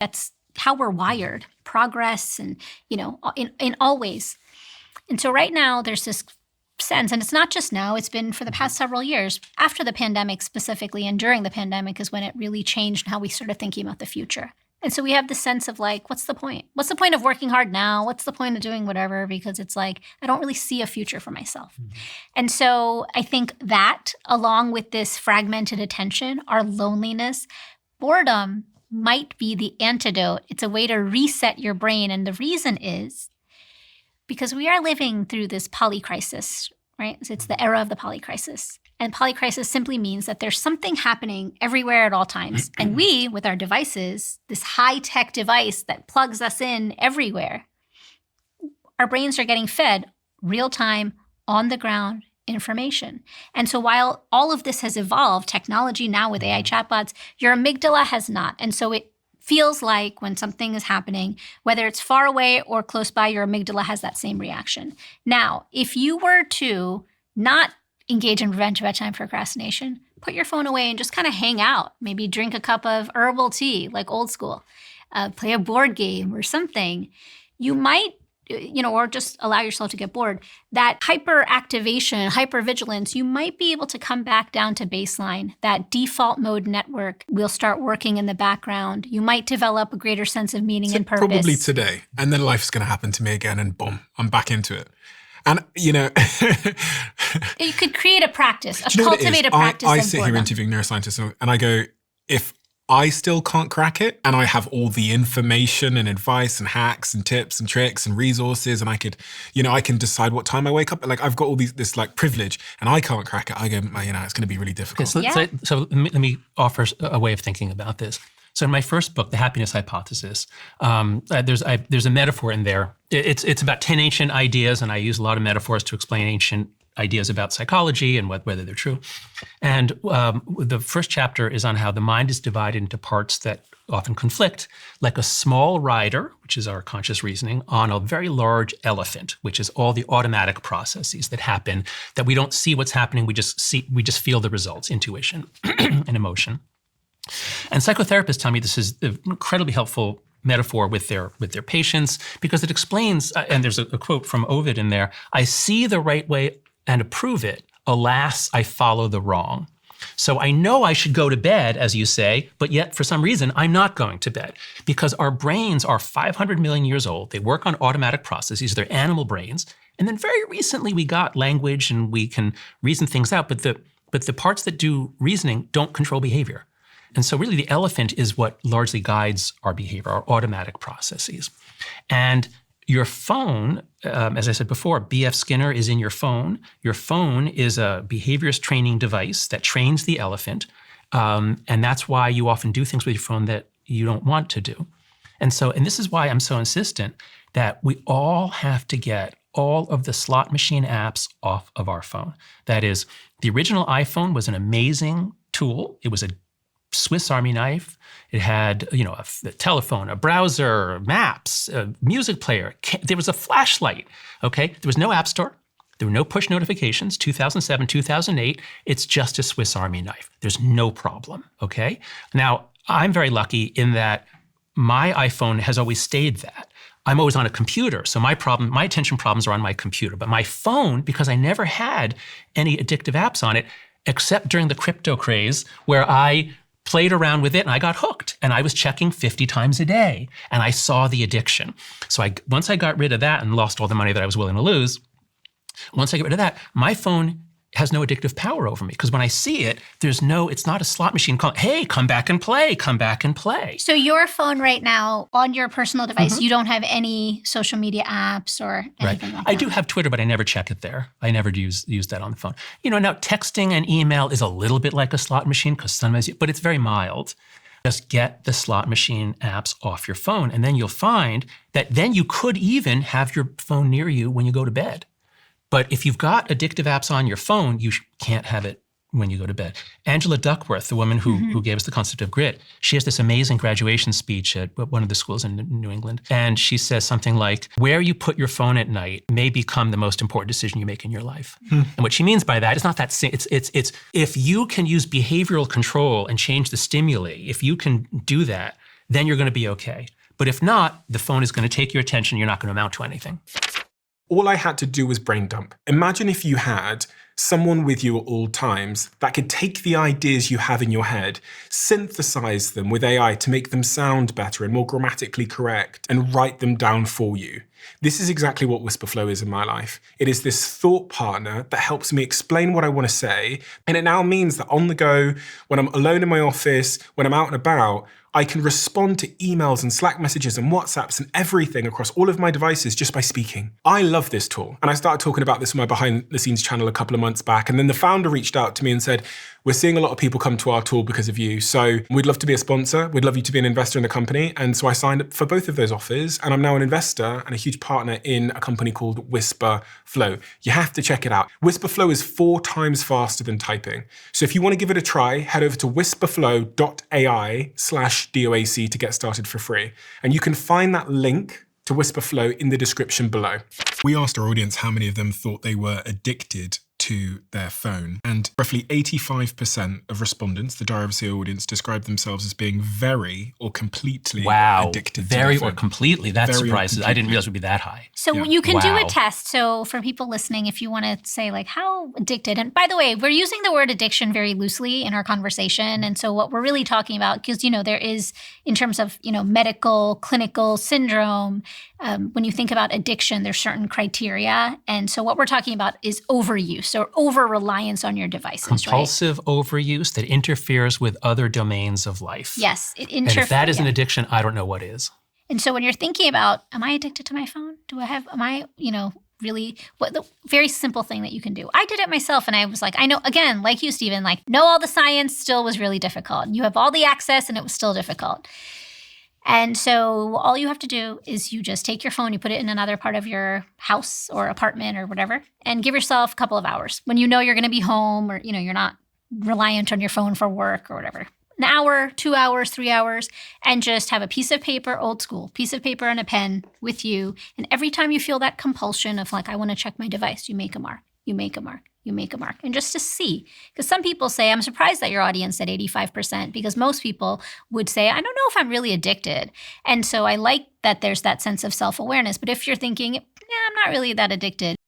That's how we're wired, progress and, in all ways. And so right now there's this sense, and it's not just now, it's been for the past several years, after the pandemic specifically, and during the pandemic is when it really changed how we started thinking about the future. And so we have this sense of like, what's the point? What's the point of working hard now? What's the point of doing whatever? Because it's like, I don't really see a future for myself. Mm-hmm. And so I think that along with this fragmented attention, our loneliness, boredom might be the antidote. It's a way to reset your brain. And the reason is because we are living through this polycrisis, right? So it's the era of the polycrisis. And polycrisis simply means that there's something happening everywhere at all times. And we, with our devices, this high-tech device that plugs us in everywhere, our brains are getting fed real-time, on-the-ground information. And so while all of this has evolved, technology now with AI chatbots, your amygdala has not. And so it feels like when something is happening, whether it's far away or close by, your amygdala has that same reaction. Now, if you were to not engage in preventive bedtime procrastination, put your phone away and just kind of hang out. Maybe drink a cup of herbal tea, like old school, play a board game or something. You might, or just allow yourself to get bored. That hyperactivation, hypervigilance, you might be able to come back down to baseline. That default mode network will start working in the background. You might develop a greater sense of meaning and purpose. Probably today. And then life's going to happen to me again and boom, I'm back into it. And, you could create a practice, cultivate a practice. I sit here interviewing neuroscientists and I go, if I still can't crack it and I have all the information and advice and hacks and tips and tricks and resources and I could, I can decide what time I wake up. Like I've got all this like privilege and I can't crack it. I go, it's going to be really difficult. Okay, so let me offer a way of thinking about this. So in my first book, The Happiness Hypothesis, there's a metaphor in there. It's about 10 ancient ideas, and I use a lot of metaphors to explain ancient ideas about psychology and whether they're true. And the first chapter is on how the mind is divided into parts that often conflict, like a small rider, which is our conscious reasoning, on a very large elephant, which is all the automatic processes that happen, that we don't see what's happening, we just feel the results, intuition and emotion. And psychotherapists tell me this is an incredibly helpful metaphor with their patients because it explains, and there's a quote from Ovid in there, I see the right way and approve it. Alas, I follow the wrong. So I know I should go to bed, as you say, but yet for some reason, I'm not going to bed because our brains are 500 million years old. They work on automatic processes. They're animal brains. And then very recently we got language and we can reason things out, but the parts that do reasoning don't control behavior. And so really the elephant is what largely guides our behavior, our automatic processes. And your phone, as I said before, B.F. Skinner is in your phone. Your phone is a behaviorist training device that trains the elephant. And that's why you often do things with your phone that you don't want to do. And this is why I'm so insistent that we all have to get all of the slot machine apps off of our phone. That is, the original iPhone was an amazing tool. It was a Swiss Army knife. It had, a telephone, a browser, maps, a music player. There was a flashlight, okay? There was no app store. There were no push notifications, 2007, 2008. It's just a Swiss Army knife. There's no problem, okay? Now, I'm very lucky in that my iPhone has always stayed that. I'm always on a computer, so my attention problems are on my computer. But my phone, because I never had any addictive apps on it, except during the crypto craze where I played around with it and I got hooked and I was checking 50 times a day and I saw the addiction. So once I got rid of that and lost all the money that I was willing to lose, once I get rid of that, my phone has no addictive power over me because when I see it, it's not a slot machine calling, hey, come back and play. So your phone right now on your personal device, you don't have any social media apps or anything like that? I do have Twitter, but I never check it there. I never use that on the phone. Now texting and email is a little bit like a slot machine because sometimes, but it's very mild. Just get the slot machine apps off your phone and then you'll find that then you could even have your phone near you when you go to bed. But if you've got addictive apps on your phone, you can't have it when you go to bed. Angela Duckworth, the woman who gave us the concept of grit, she has this amazing graduation speech at one of the schools in New England. And she says something like, where you put your phone at night may become the most important decision you make in your life. And what she means by that is not that, it's if you can use behavioral control and change the stimuli, if you can do that, then you're going to be okay. But if not, the phone is going to take your attention. You're not going to amount to anything. All I had to do was brain dump. Imagine if you had someone with you at all times that could take the ideas you have in your head, synthesize them with AI to make them sound better and more grammatically correct, and write them down for you. This is exactly what Whisperflow is in my life. It is this thought partner that helps me explain what I want to say, and it now means that on the go, when I'm alone in my office, when I'm out and about, I can respond to emails and Slack messages and WhatsApps and everything across all of my devices just by speaking. I love this tool. And I started talking about this on my behind the scenes channel a couple of months back. And then the founder reached out to me and said, we're seeing a lot of people come to our tool because of you. So we'd love to be a sponsor. We'd love you to be an investor in the company. And so I signed up for both of those offers. And I'm now an investor and a huge partner in a company called Whisperflow. You have to check it out. Whisperflow is 4 times faster than typing. So if you want to give it a try, head over to whisperflow.ai/DOAC to get started for free. And you can find that link to Whisperflow in the description below. We asked our audience how many of them thought they were addicted to their phone. And roughly 85% of respondents, the Diary of a CEO audience, described themselves as being very or completely addicted to very their phone. or completely. That Very or surprises. I didn't completely. realize it would be that high. So Yeah. you can do a Wow. test. So for people listening, if you want to say like how addicted, and by the way, we're using the word addiction very loosely in our conversation. And so what we're really talking about, because, there is in terms of, medical, clinical syndrome, when you think about addiction, there's certain criteria. And so what we're talking about is overuse or over-reliance on your devices, right? Compulsive overuse that interferes with other domains of life. Yes, it And if that is an addiction, I don't know what is. And so when you're thinking about, am I addicted to my phone? Really, what the very simple thing that you can do. I did it myself and I was like, I know, again, like you, Stephen, know all the science still was really difficult. You have all the access and it was still difficult. And so all you have to do is you just take your phone, you put it in another part of your house or apartment or whatever, and give yourself a couple of hours when you know you're going to be home or, you're not reliant on your phone for work or whatever. An hour, 2 hours, 3 hours, and just have a piece of paper, old school, piece of paper and a pen with you. And every time you feel that compulsion of I want to check my device, you make a mark, you make a mark, you make a mark. And just to see, because some people say, I'm surprised that your audience said 85%, because most people would say, I don't know if I'm really addicted. And so I like that there's that sense of self-awareness. But if you're thinking, I'm not really that addicted,